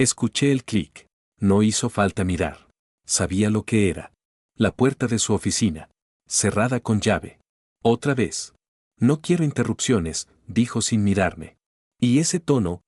Escuché el clic. No hizo falta mirar. Sabía lo que era. La puerta de su oficina. Cerrada con llave. Otra vez. No quiero interrupciones, dijo sin mirarme. Y ese tono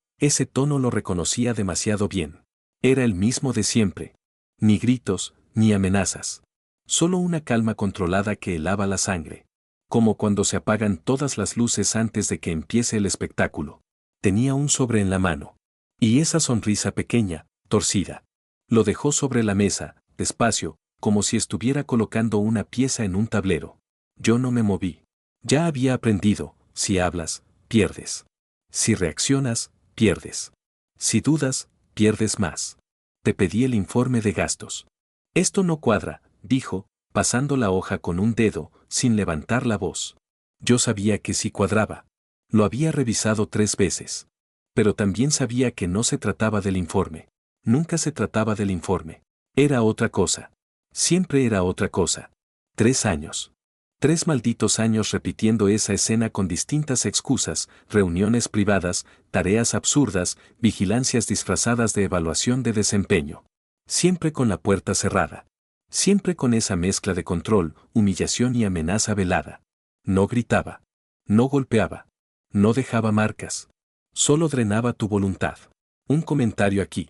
lo reconocía demasiado bien. Era el mismo de siempre. Ni gritos, ni amenazas. Solo una calma controlada que helaba la sangre. Como cuando se apagan todas las luces antes de que empiece el espectáculo. Tenía un sobre en la mano. Y esa sonrisa pequeña, torcida. Lo dejó sobre la mesa, despacio, como si estuviera colocando una pieza en un tablero. Yo no me moví. Ya había aprendido, si hablas, pierdes. Si reaccionas, pierdes. Si dudas, pierdes más. Te pedí el informe de gastos. Esto no cuadra, dijo, pasando la hoja con un dedo, sin levantar la voz. Yo sabía que sí cuadraba. Lo había revisado 3 veces. Pero también sabía que no se trataba del informe. Nunca se trataba del informe. Era otra cosa. Siempre era otra cosa. 3 años. 3 malditos años repitiendo esa escena con distintas excusas, reuniones privadas, tareas absurdas, vigilancias disfrazadas de evaluación de desempeño. Siempre con la puerta cerrada. Siempre con esa mezcla de control, humillación y amenaza velada. No gritaba. No golpeaba. No dejaba marcas. Solo drenaba tu voluntad. Un comentario aquí.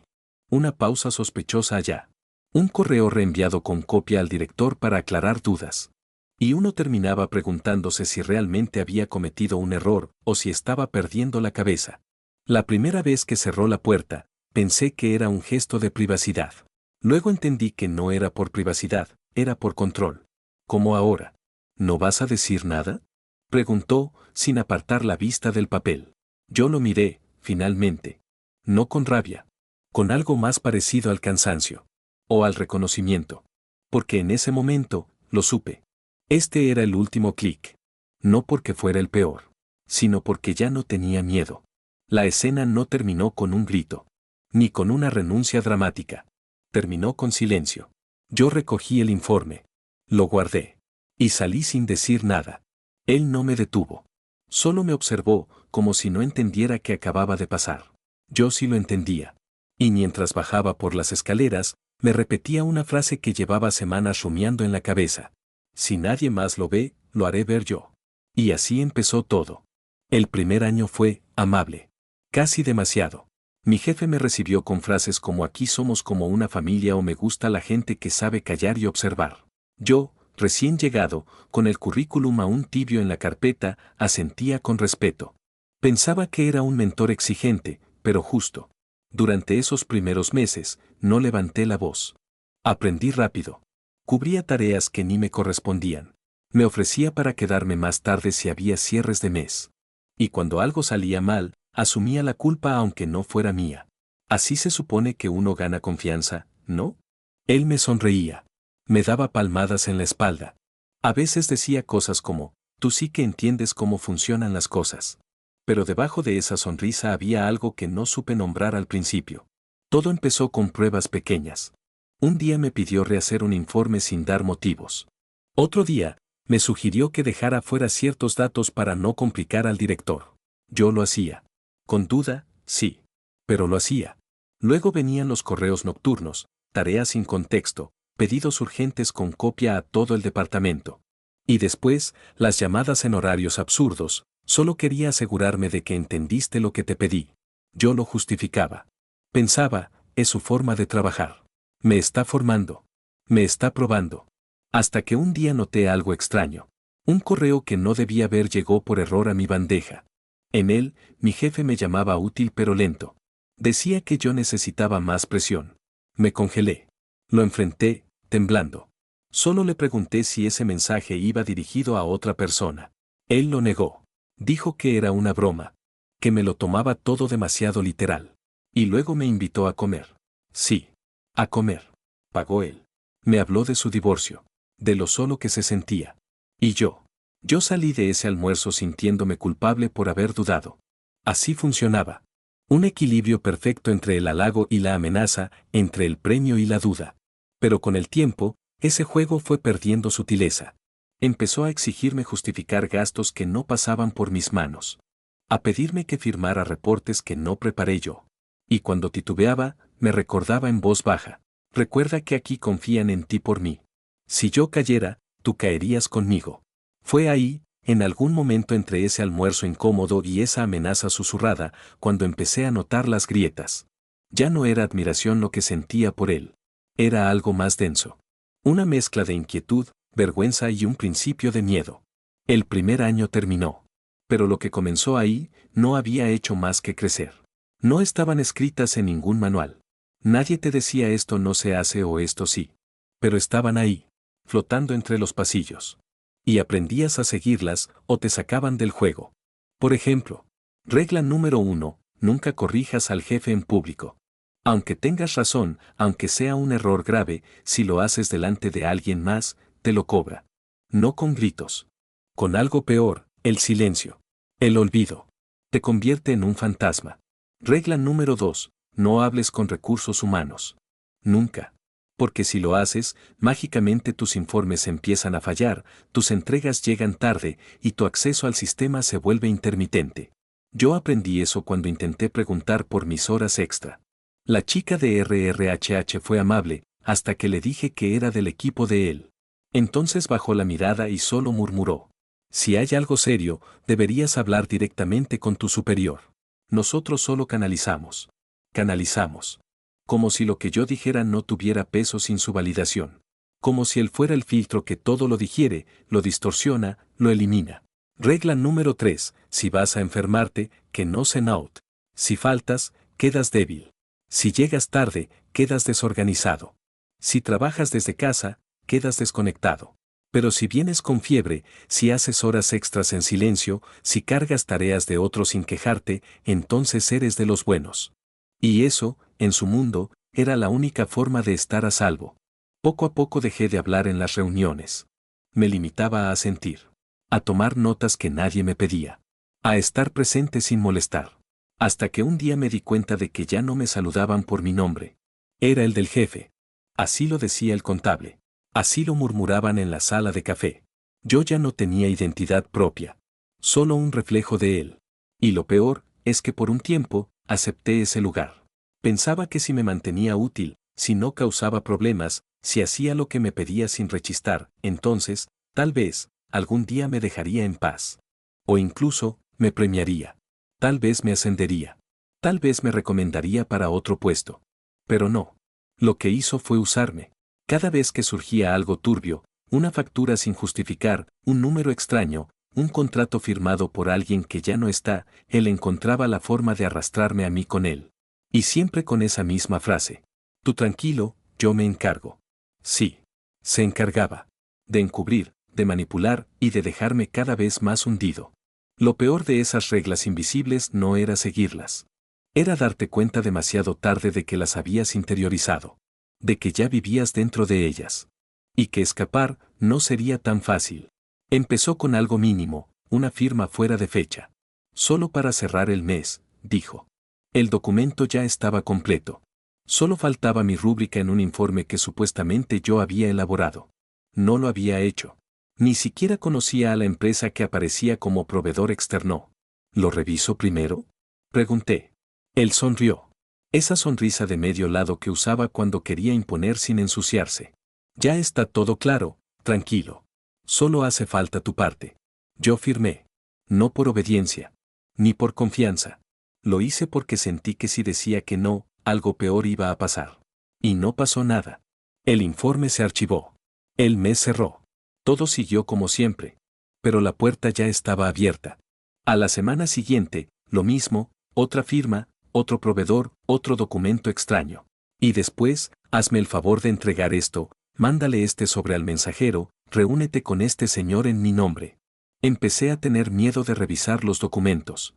Una pausa sospechosa allá. Un correo reenviado con copia al director para aclarar dudas. Y uno terminaba preguntándose si realmente había cometido un error o si estaba perdiendo la cabeza. La primera vez que cerró la puerta, pensé que era un gesto de privacidad. Luego entendí que no era por privacidad, era por control. ¿Cómo ahora? ¿No vas a decir nada?, preguntó, sin apartar la vista del papel. Yo lo miré, finalmente. No con rabia. Con algo más parecido al cansancio. O al reconocimiento. Porque en ese momento, lo supe. Este era el último clic. No porque fuera el peor, sino porque ya no tenía miedo. La escena no terminó con un grito. Ni con una renuncia dramática. Terminó con silencio. Yo recogí el informe. Lo guardé. Y salí sin decir nada. Él no me detuvo. Solo me observó, como si no entendiera qué acababa de pasar. Yo sí lo entendía. Y mientras bajaba por las escaleras, me repetía una frase que llevaba semanas rumiando en la cabeza. Si nadie más lo ve, lo haré ver yo. Y así empezó todo. El primer año fue amable. Casi demasiado. Mi jefe me recibió con frases como aquí somos como una familia o me gusta la gente que sabe callar y observar. Yo, recién llegado, con el currículum aún tibio en la carpeta, asentía con respeto. Pensaba que era un mentor exigente, pero justo. Durante esos primeros meses, no levanté la voz. Aprendí rápido. Cubría tareas que ni me correspondían. Me ofrecía para quedarme más tarde si había cierres de mes. Y cuando algo salía mal, asumía la culpa aunque no fuera mía. Así se supone que uno gana confianza, ¿no? Él me sonreía. Me daba palmadas en la espalda. A veces decía cosas como, tú sí que entiendes cómo funcionan las cosas. Pero debajo de esa sonrisa había algo que no supe nombrar al principio. Todo empezó con pruebas pequeñas. Un día me pidió rehacer un informe sin dar motivos. Otro día, me sugirió que dejara fuera ciertos datos para no complicar al director. Yo lo hacía. Con duda, sí. Pero lo hacía. Luego venían los correos nocturnos, tareas sin contexto, pedidos urgentes con copia a todo el departamento. Y después, las llamadas en horarios absurdos. Solo quería asegurarme de que entendiste lo que te pedí. Yo lo justificaba. Pensaba, es su forma de trabajar. Me está formando. Me está probando. Hasta que un día noté algo extraño. Un correo que no debía ver llegó por error a mi bandeja. En él, mi jefe me llamaba útil pero lento. Decía que yo necesitaba más presión. Me congelé. Lo enfrenté, temblando. Solo le pregunté si ese mensaje iba dirigido a otra persona. Él lo negó. Dijo que era una broma. Que me lo tomaba todo demasiado literal. Y luego me invitó a comer. Sí. A comer. Pagó él. Me habló de su divorcio. De lo solo que se sentía. Y yo salí de ese almuerzo sintiéndome culpable por haber dudado. Así funcionaba. Un equilibrio perfecto entre el halago y la amenaza, entre el premio y la duda. Pero con el tiempo, ese juego fue perdiendo sutileza. Empezó a exigirme justificar gastos que no pasaban por mis manos. A pedirme que firmara reportes que no preparé yo. Y cuando titubeaba, Me recordaba en voz baja. Recuerda que aquí confían en ti por mí. Si yo cayera, tú caerías conmigo. Fue ahí, en algún momento entre ese almuerzo incómodo y esa amenaza susurrada, cuando empecé a notar las grietas. Ya no era admiración lo que sentía por él. Era algo más denso. Una mezcla de inquietud, vergüenza y un principio de miedo. El primer año terminó. Pero lo que comenzó ahí no había hecho más que crecer. No estaban escritas en ningún manual. Nadie te decía esto no se hace o esto sí. Pero estaban ahí, flotando entre los pasillos. Y aprendías a seguirlas o te sacaban del juego. Por ejemplo, regla número 1, nunca corrijas al jefe en público. Aunque tengas razón, aunque sea un error grave, si lo haces delante de alguien más, te lo cobra. No con gritos. Con algo peor, el silencio. El olvido. Te convierte en un fantasma. Regla número 2, no hables con recursos humanos. Nunca. Porque si lo haces, mágicamente tus informes empiezan a fallar, tus entregas llegan tarde y tu acceso al sistema se vuelve intermitente. Yo aprendí eso cuando intenté preguntar por mis horas extra. La chica de RRHH fue amable, hasta que le dije que era del equipo de él. Entonces bajó la mirada y solo murmuró. Si hay algo serio, deberías hablar directamente con tu superior. Nosotros solo canalizamos. Canalizamos. Como si lo que yo dijera no tuviera peso sin su validación. Como si él fuera el filtro que todo lo digiere, lo distorsiona, lo elimina. Regla número 3, si vas a enfermarte, que no se out. Si faltas, quedas débil. Si llegas tarde, quedas desorganizado. Si trabajas desde casa, quedas desconectado. Pero si vienes con fiebre, si haces horas extras en silencio, si cargas tareas de otros sin quejarte, entonces eres de los buenos. Y eso, en su mundo, era la única forma de estar a salvo. Poco a poco dejé de hablar en las reuniones. Me limitaba a sentir. A tomar notas que nadie me pedía. A estar presente sin molestar. Hasta que un día me di cuenta de que ya no me saludaban por mi nombre. Era el del jefe. Así lo decía el contable. Así lo murmuraban en la sala de café. Yo ya no tenía identidad propia. Solo un reflejo de él. Y lo peor, es que por un tiempo, acepté ese lugar. Pensaba que si me mantenía útil, si no causaba problemas, si hacía lo que me pedía sin rechistar, entonces, tal vez, algún día me dejaría en paz. O incluso, me premiaría. Tal vez me ascendería. Tal vez me recomendaría para otro puesto. Pero no. Lo que hizo fue usarme. Cada vez que surgía algo turbio, una factura sin justificar, un número extraño, un contrato firmado por alguien que ya no está, él encontraba la forma de arrastrarme a mí con él. Y siempre con esa misma frase. Tú tranquilo, yo me encargo. Sí. Se encargaba. De encubrir, de manipular y de dejarme cada vez más hundido. Lo peor de esas reglas invisibles no era seguirlas. Era darte cuenta demasiado tarde de que las habías interiorizado. De que ya vivías dentro de ellas. Y que escapar no sería tan fácil. Empezó con algo mínimo, una firma fuera de fecha. Solo para cerrar el mes, dijo. El documento ya estaba completo. Solo faltaba mi rúbrica en un informe que supuestamente yo había elaborado. No lo había hecho. Ni siquiera conocía a la empresa que aparecía como proveedor externo. ¿Lo reviso primero? Pregunté. Él sonrió. Esa sonrisa de medio lado que usaba cuando quería imponer sin ensuciarse. Ya está todo claro, tranquilo. Solo hace falta tu parte. Yo firmé. No por obediencia. Ni por confianza. Lo hice porque sentí que si decía que no, algo peor iba a pasar. Y no pasó nada. El informe se archivó. El mes cerró. Todo siguió como siempre. Pero la puerta ya estaba abierta. A la semana siguiente, lo mismo, otra firma, otro proveedor, otro documento extraño. Y después, hazme el favor de entregar esto, mándale este sobre al mensajero, reúnete con este señor en mi nombre. Empecé a tener miedo de revisar los documentos.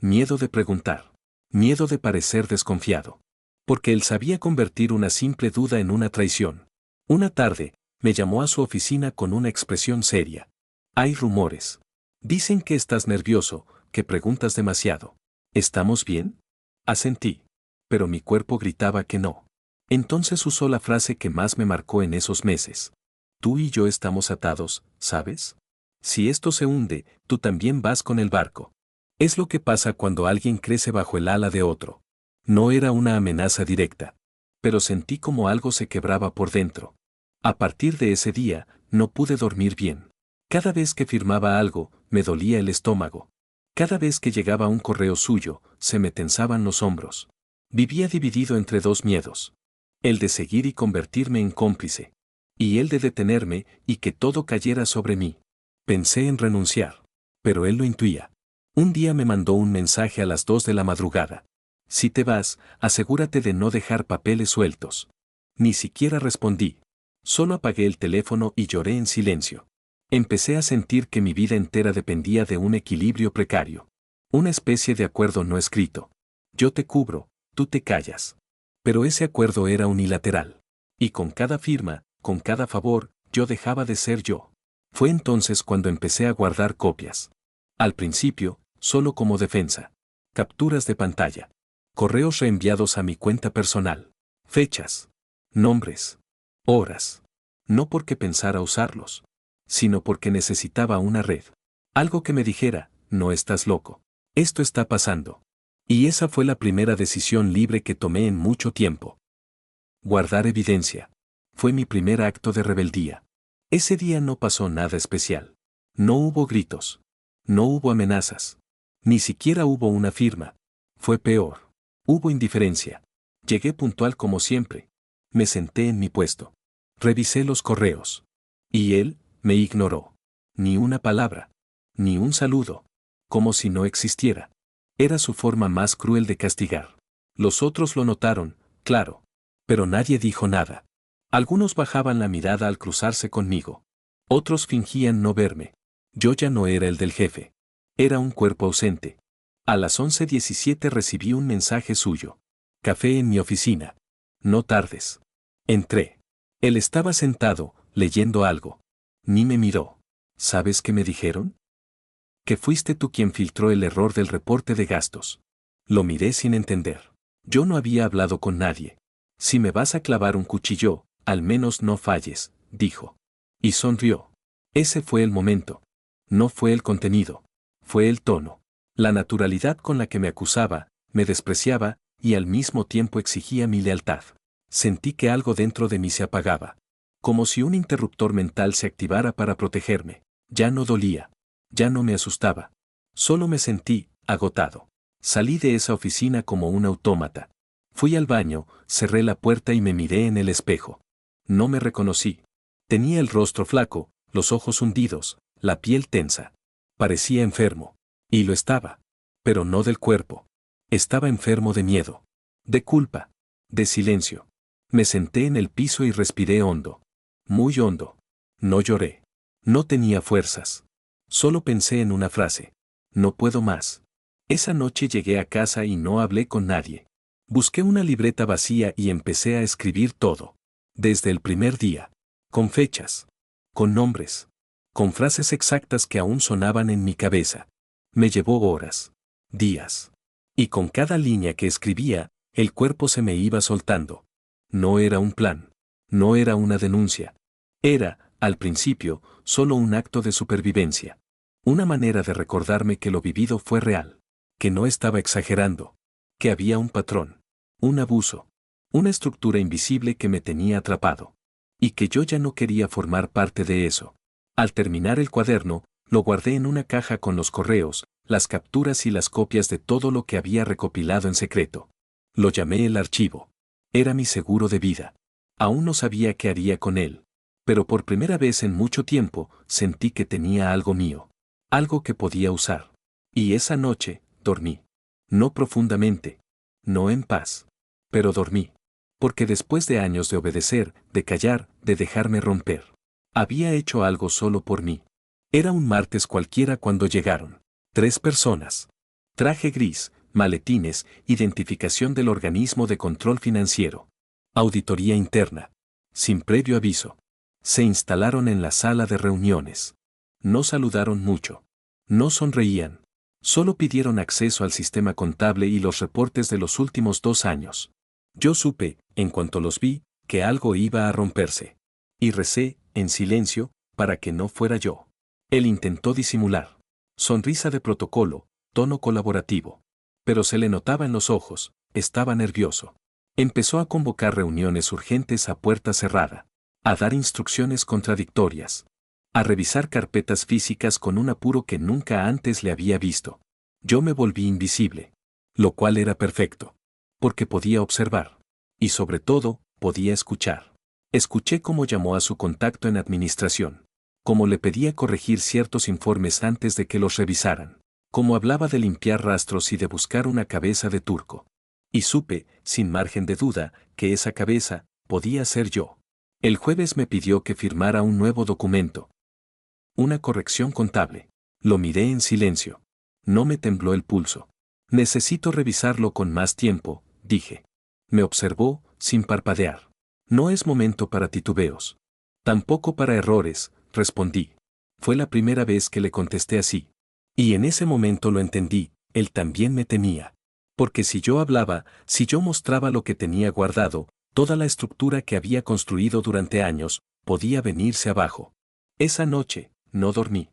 Miedo de preguntar. Miedo de parecer desconfiado. Porque él sabía convertir una simple duda en una traición. Una tarde, me llamó a su oficina con una expresión seria. Hay rumores. Dicen que estás nervioso, que preguntas demasiado. ¿Estamos bien? Asentí. Pero mi cuerpo gritaba que no. Entonces usó la frase que más me marcó en esos meses. Tú y yo estamos atados, ¿sabes? Si esto se hunde, tú también vas con el barco. Es lo que pasa cuando alguien crece bajo el ala de otro. No era una amenaza directa. pero sentí como algo se quebraba por dentro. A partir de ese día, no pude dormir bien. Cada vez que firmaba algo, me dolía el estómago. Cada vez que llegaba un correo suyo, se me tensaban los hombros. Vivía dividido entre dos miedos. El de seguir y convertirme en cómplice. Y el de detenerme y que todo cayera sobre mí. Pensé en renunciar. Pero él lo intuía. Un día me mandó un mensaje a las 2 de la madrugada. Si te vas, asegúrate de no dejar papeles sueltos. Ni siquiera respondí. Solo apagué el teléfono y lloré en silencio. Empecé a sentir que mi vida entera dependía de un equilibrio precario. Una especie de acuerdo no escrito. Yo te cubro, tú te callas. Pero ese acuerdo era unilateral. Y con cada firma, con cada favor, yo dejaba de ser yo. Fue entonces cuando empecé a guardar copias. Al principio, solo como defensa. Capturas de pantalla. Correos reenviados a mi cuenta personal. Fechas. Nombres. Horas. No porque pensara usarlos, sino porque necesitaba una red. Algo que me dijera, no estás loco. Esto está pasando. Y esa fue la primera decisión libre que tomé en mucho tiempo. Guardar evidencia. Fue mi primer acto de rebeldía. Ese día no pasó nada especial. No hubo gritos. No hubo amenazas. Ni siquiera hubo una firma. Fue peor. Hubo indiferencia. Llegué puntual como siempre. Me senté en mi puesto. Revisé los correos. Y él, me ignoró. Ni una palabra. Ni un saludo. Como si no existiera. Era su forma más cruel de castigar. Los otros lo notaron, claro. Pero nadie dijo nada. Algunos bajaban la mirada al cruzarse conmigo. Otros fingían no verme. Yo ya no era el del jefe. Era un cuerpo ausente. A las 11:17 recibí un mensaje suyo. Café en mi oficina. No tardes. Entré. Él estaba sentado, leyendo algo. Ni me miró. ¿Sabes qué me dijeron? Que fuiste tú quien filtró el error del reporte de gastos. Lo miré sin entender. Yo no había hablado con nadie. Si me vas a clavar un cuchillo, al menos no falles, dijo. Y sonrió. Ese fue el momento. No fue el contenido. Fue el tono. La naturalidad con la que me acusaba, me despreciaba, y al mismo tiempo exigía mi lealtad. Sentí que algo dentro de mí se apagaba. Como si un interruptor mental se activara para protegerme. Ya no dolía. Ya no me asustaba. Solo me sentí, agotado. Salí de esa oficina como un autómata. Fui al baño, cerré la puerta y me miré en el espejo. No me reconocí. Tenía el rostro flaco, los ojos hundidos, la piel tensa. Parecía enfermo. Y lo estaba. Pero no del cuerpo. Estaba enfermo de miedo. De culpa. De silencio. Me senté en el piso y respiré hondo. Muy hondo. No lloré. No tenía fuerzas. Solo pensé en una frase. No puedo más. Esa noche llegué a casa y no hablé con nadie. Busqué una libreta vacía y empecé a escribir todo. Desde el primer día. Con fechas. Con nombres. Con frases exactas que aún sonaban en mi cabeza. Me llevó horas. Días. Y con cada línea que escribía, el cuerpo se me iba soltando. No era un plan. No era una denuncia. Era, al principio, solo un acto de supervivencia. Una manera de recordarme que lo vivido fue real. Que no estaba exagerando. Que había un patrón. Un abuso. Una estructura invisible que me tenía atrapado. Y que yo ya no quería formar parte de eso. Al terminar el cuaderno, lo guardé en una caja con los correos, las capturas y las copias de todo lo que había recopilado en secreto. Lo llamé el archivo. Era mi seguro de vida. Aún no sabía qué haría con él. Pero por primera vez en mucho tiempo, sentí que tenía algo mío. Algo que podía usar. Y esa noche, dormí. No profundamente. No en paz. Pero dormí. Porque después de años de obedecer, de callar, de dejarme romper, había hecho algo solo por mí. Era un martes cualquiera cuando llegaron. 3 personas. Traje gris, maletines, identificación del organismo de control financiero. Auditoría interna. Sin previo aviso. Se instalaron en la sala de reuniones. No saludaron mucho. No sonreían. Solo pidieron acceso al sistema contable y los reportes de los últimos 2 años. Yo supe, en cuanto los vi, que algo iba a romperse. Y recé, en silencio, para que no fuera yo. Él intentó disimular. Sonrisa de protocolo, tono colaborativo. Pero se le notaba en los ojos, estaba nervioso. Empezó a convocar reuniones urgentes a puerta cerrada, a dar instrucciones contradictorias, a revisar carpetas físicas con un apuro que nunca antes le había visto. Yo me volví invisible, lo cual era perfecto, porque podía observar, y sobre todo, podía escuchar. Escuché cómo llamó a su contacto en administración, cómo le pedía corregir ciertos informes antes de que los revisaran, cómo hablaba de limpiar rastros y de buscar una cabeza de turco. Y supe, sin margen de duda, que esa cabeza podía ser yo. El jueves me pidió que firmara un nuevo documento. Una corrección contable. Lo miré en silencio. No me tembló el pulso. Necesito revisarlo con más tiempo, dije. Me observó, sin parpadear. No es momento para titubeos. Tampoco para errores, respondí. Fue la primera vez que le contesté así. Y en ese momento lo entendí, él también me temía. Porque si yo hablaba, si yo mostraba lo que tenía guardado, toda la estructura que había construido durante años, podía venirse abajo. Esa noche, no dormí.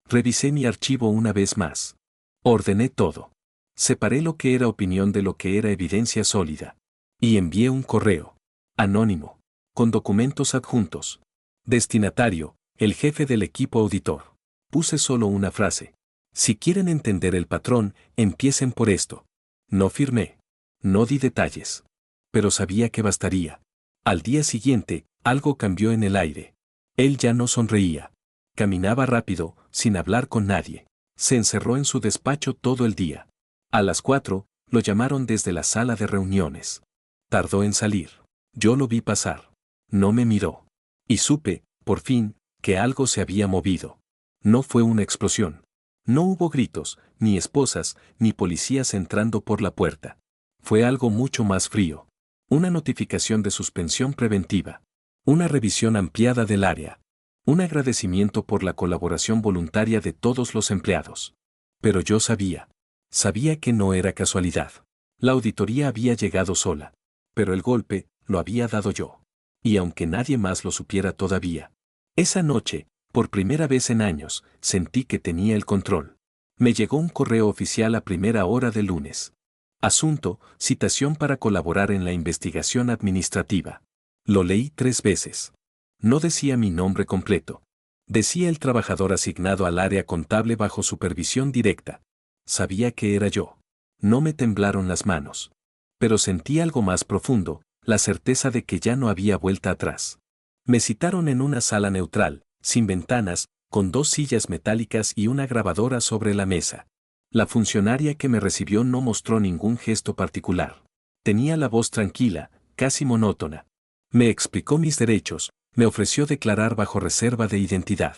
Revisé mi archivo una vez más. Ordené todo. Separé lo que era opinión de lo que era evidencia sólida. Y envié un correo. Anónimo. Con documentos adjuntos. Destinatario, el jefe del equipo auditor. Puse solo una frase. Si quieren entender el patrón, empiecen por esto. No firmé. No di detalles. Pero sabía que bastaría. Al día siguiente, algo cambió en el aire. Él ya no sonreía. Caminaba rápido, sin hablar con nadie. Se encerró en su despacho todo el día. A las 4, lo llamaron desde la sala de reuniones. Tardó en salir. Yo lo vi pasar. No me miró. Y supe, por fin, que algo se había movido. No fue una explosión. No hubo gritos, ni esposas, ni policías entrando por la puerta. Fue algo mucho más frío. Una notificación de suspensión preventiva. Una revisión ampliada del área. Un agradecimiento por la colaboración voluntaria de todos los empleados. Pero yo sabía. Sabía que no era casualidad. La auditoría había llegado sola. Pero el golpe, lo había dado yo. Y aunque nadie más lo supiera todavía. Esa noche, por primera vez en años, sentí que tenía el control. Me llegó un correo oficial a primera hora del lunes. Asunto, citación para colaborar en la investigación administrativa. Lo leí 3 veces. No decía mi nombre completo. Decía el trabajador asignado al área contable bajo supervisión directa. Sabía que era yo. No me temblaron las manos. Pero sentí algo más profundo, la certeza de que ya no había vuelta atrás. Me citaron en una sala neutral, sin ventanas, con 2 sillas metálicas y una grabadora sobre la mesa. La funcionaria que me recibió no mostró ningún gesto particular. Tenía la voz tranquila, casi monótona. Me explicó mis derechos, me ofreció declarar bajo reserva de identidad.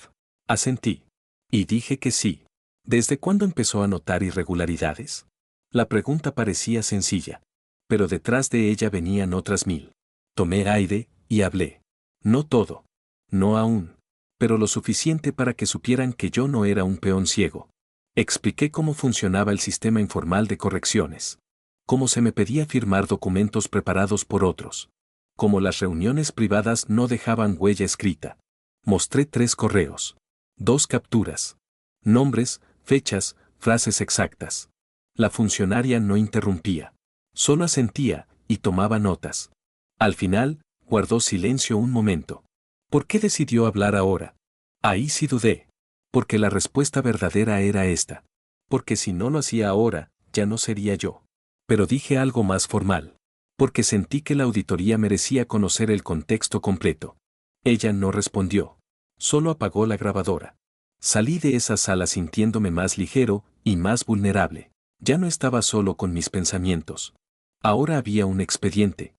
Asentí. Y dije que sí. ¿Desde cuándo empezó a notar irregularidades? La pregunta parecía sencilla. Pero detrás de ella venían otras 1000. Tomé aire, y hablé. No todo. No aún. Pero lo suficiente para que supieran que yo no era un peón ciego. Expliqué cómo funcionaba el sistema informal de correcciones. Cómo se me pedía firmar documentos preparados por otros. Cómo las reuniones privadas no dejaban huella escrita. Mostré 3 correos. 2 capturas. Nombres, fechas, frases exactas. La funcionaria no interrumpía. Solo asentía, y tomaba notas. Al final, guardó silencio un momento. ¿Por qué decidió hablar ahora? Ahí sí dudé. Porque la respuesta verdadera era esta. Porque si no lo hacía ahora, ya no sería yo. Pero dije algo más formal. Porque sentí que la auditoría merecía conocer el contexto completo. Ella no respondió. Solo apagó la grabadora. Salí de esa sala sintiéndome más ligero y más vulnerable. Ya no estaba solo con mis pensamientos. Ahora había un expediente.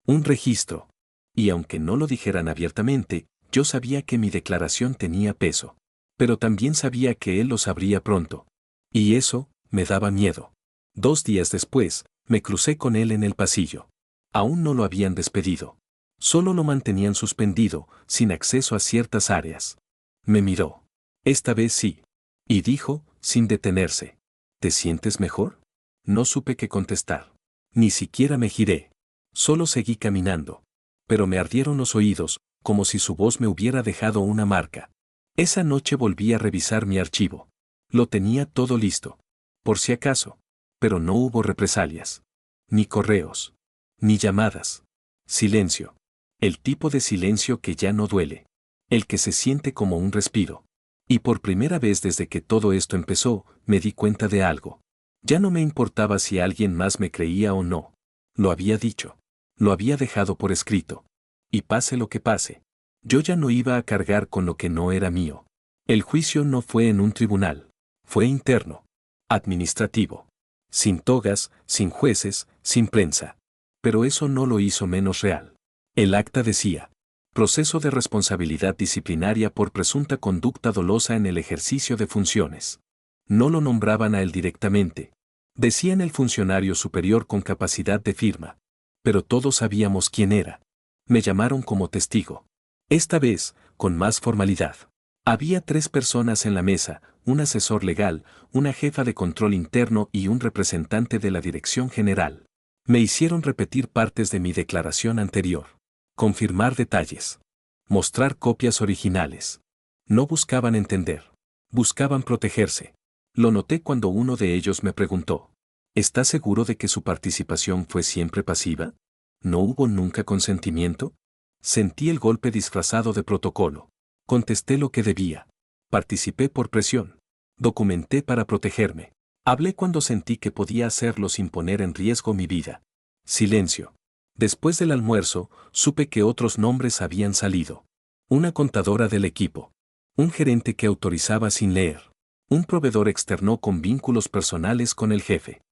Un registro. Y aunque no lo dijeran abiertamente, yo sabía que mi declaración tenía peso. Pero también sabía que él lo sabría pronto. Y eso, me daba miedo. 2 días después, me crucé con él en el pasillo. Aún no lo habían despedido. Solo lo mantenían suspendido, sin acceso a ciertas áreas. Me miró. Esta vez sí. Y dijo, sin detenerse. ¿Te sientes mejor? No supe qué contestar. Ni siquiera me giré. Solo seguí caminando. Pero me ardieron los oídos, como si su voz me hubiera dejado una marca. Esa noche volví a revisar mi archivo. Lo tenía todo listo. Por si acaso. Pero no hubo represalias. Ni correos. Ni llamadas. Silencio. El tipo de silencio que ya no duele. El que se siente como un respiro. Y por primera vez desde que todo esto empezó, me di cuenta de algo. Ya no me importaba si alguien más me creía o no. Lo había dicho. Lo había dejado por escrito. Y pase lo que pase. Yo ya no iba a cargar con lo que no era mío. El juicio no fue en un tribunal. Fue interno. Administrativo. Sin togas, sin jueces, sin prensa. Pero eso no lo hizo menos real. El acta decía: proceso de responsabilidad disciplinaria por presunta conducta dolosa en el ejercicio de funciones. No lo nombraban a él directamente. Decían el funcionario superior con capacidad de firma. Pero todos sabíamos quién era. Me llamaron como testigo. Esta vez, con más formalidad. Había 3 personas en la mesa, un asesor legal, una jefa de control interno y un representante de la dirección general. Me hicieron repetir partes de mi declaración anterior. Confirmar detalles. Mostrar copias originales. No buscaban entender. Buscaban protegerse. Lo noté cuando uno de ellos me preguntó: ¿está seguro de que su participación fue siempre pasiva? ¿No hubo nunca consentimiento? Sentí el golpe disfrazado de protocolo. Contesté lo que debía. Participé por presión. Documenté para protegerme. Hablé cuando sentí que podía hacerlo sin poner en riesgo mi vida. Silencio. Después del almuerzo, supe que otros nombres habían salido. Una contadora del equipo. Un gerente que autorizaba sin leer. Un proveedor externo con vínculos personales con el jefe.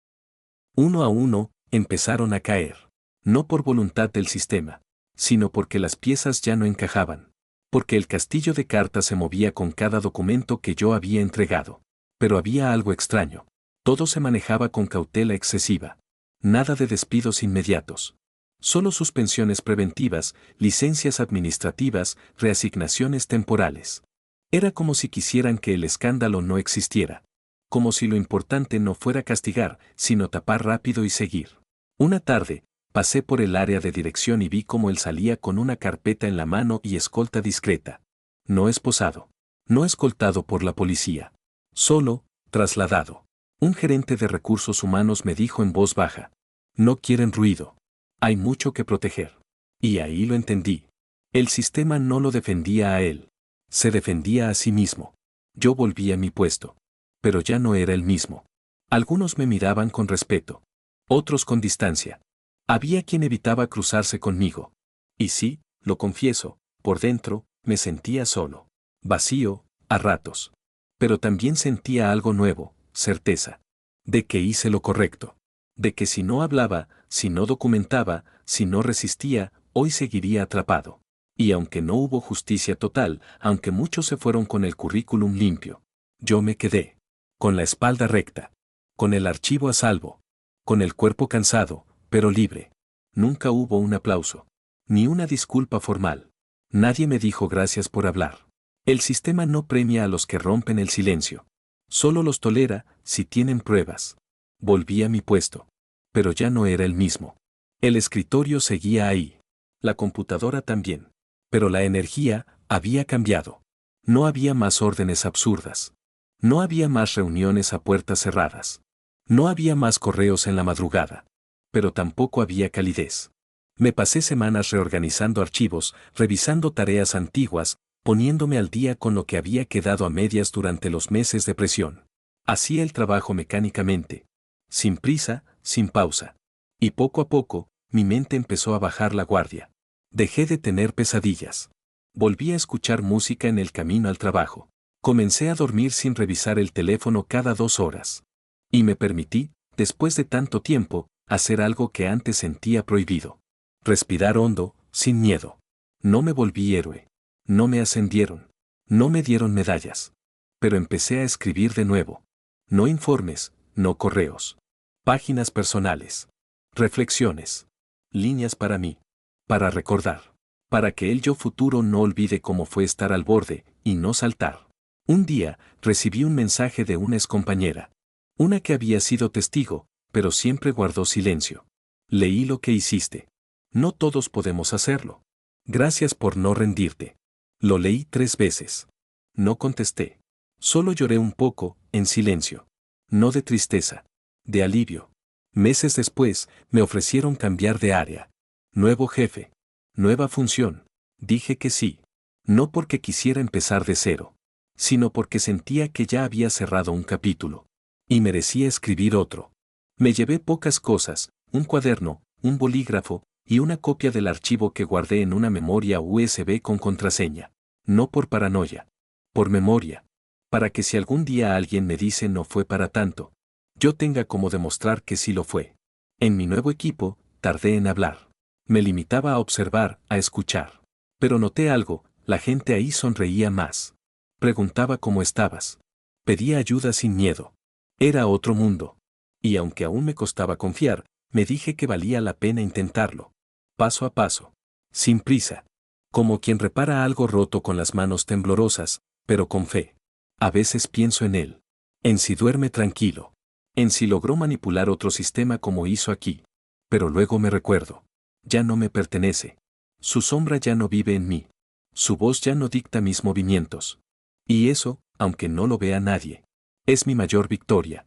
Uno a uno, empezaron a caer. No por voluntad del sistema, sino porque las piezas ya no encajaban. Porque el castillo de cartas se movía con cada documento que yo había entregado. Pero había algo extraño. Todo se manejaba con cautela excesiva. Nada de despidos inmediatos. Solo suspensiones preventivas, licencias administrativas, reasignaciones temporales. Era como si quisieran que el escándalo no existiera. Como si lo importante no fuera castigar, sino tapar rápido y seguir. Una tarde, pasé por el área de dirección y vi cómo él salía con una carpeta en la mano y escolta discreta. No esposado. No escoltado por la policía. Solo, trasladado. Un gerente de recursos humanos me dijo en voz baja: no quieren ruido. Hay mucho que proteger. Y ahí lo entendí. El sistema no lo defendía a él. Se defendía a sí mismo. Yo volví a mi puesto. Pero ya no era el mismo. Algunos me miraban con respeto. Otros con distancia. Había quien evitaba cruzarse conmigo. Y sí, lo confieso, por dentro, me sentía solo. Vacío, a ratos. Pero también sentía algo nuevo, certeza. De que hice lo correcto. De que si no hablaba, si no documentaba, si no resistía, hoy seguiría atrapado. Y aunque no hubo justicia total, aunque muchos se fueron con el currículum limpio, yo me quedé. Con la espalda recta. Con el archivo a salvo. Con el cuerpo cansado, pero libre. Nunca hubo un aplauso. Ni una disculpa formal. Nadie me dijo gracias por hablar. El sistema no premia a los que rompen el silencio. Solo los tolera si tienen pruebas. Volví a mi puesto. Pero ya no era el mismo. El escritorio seguía ahí. La computadora también. Pero la energía había cambiado. No había más órdenes absurdas. No había más reuniones a puertas cerradas. No había más correos en la madrugada. Pero tampoco había calidez. Me pasé semanas reorganizando archivos, revisando tareas antiguas, poniéndome al día con lo que había quedado a medias durante los meses de presión. Hacía el trabajo mecánicamente. Sin prisa, sin pausa. Y poco a poco, mi mente empezó a bajar la guardia. Dejé de tener pesadillas. Volví a escuchar música en el camino al trabajo. Comencé a dormir sin revisar el teléfono cada 2 horas. Y me permití, después de tanto tiempo, hacer algo que antes sentía prohibido. Respirar hondo, sin miedo. No me volví héroe. No me ascendieron. No me dieron medallas. Pero empecé a escribir de nuevo. No informes, no correos. Páginas personales. Reflexiones. Líneas para mí. Para recordar. Para que el yo futuro no olvide cómo fue estar al borde, y no saltar. Un día, recibí un mensaje de una excompañera. Una que había sido testigo, pero siempre guardó silencio. Leí lo que hiciste. No todos podemos hacerlo. Gracias por no rendirte. Lo leí 3 veces. No contesté. Solo lloré un poco, en silencio. No de tristeza. De alivio. Meses después, me ofrecieron cambiar de área. Nuevo jefe. Nueva función. Dije que sí. No porque quisiera empezar de cero, sino porque sentía que ya había cerrado un capítulo. Y merecía escribir otro. Me llevé pocas cosas, un cuaderno, un bolígrafo, y una copia del archivo que guardé en una memoria USB con contraseña. No por paranoia. Por memoria. Para que si algún día alguien me dice no fue para tanto, yo tenga como demostrar que sí lo fue. En mi nuevo equipo, tardé en hablar. Me limitaba a observar, a escuchar. Pero noté algo, la gente ahí sonreía más. Preguntaba cómo estabas. Pedía ayuda sin miedo. Era otro mundo. Y aunque aún me costaba confiar, me dije que valía la pena intentarlo. Paso a paso. Sin prisa. Como quien repara algo roto con las manos temblorosas, pero con fe. A veces pienso en él. En si duerme tranquilo. En si logró manipular otro sistema como hizo aquí. Pero luego me recuerdo. Ya no me pertenece. Su sombra ya no vive en mí. Su voz ya no dicta mis movimientos. Y eso, aunque no lo vea nadie, es mi mayor victoria.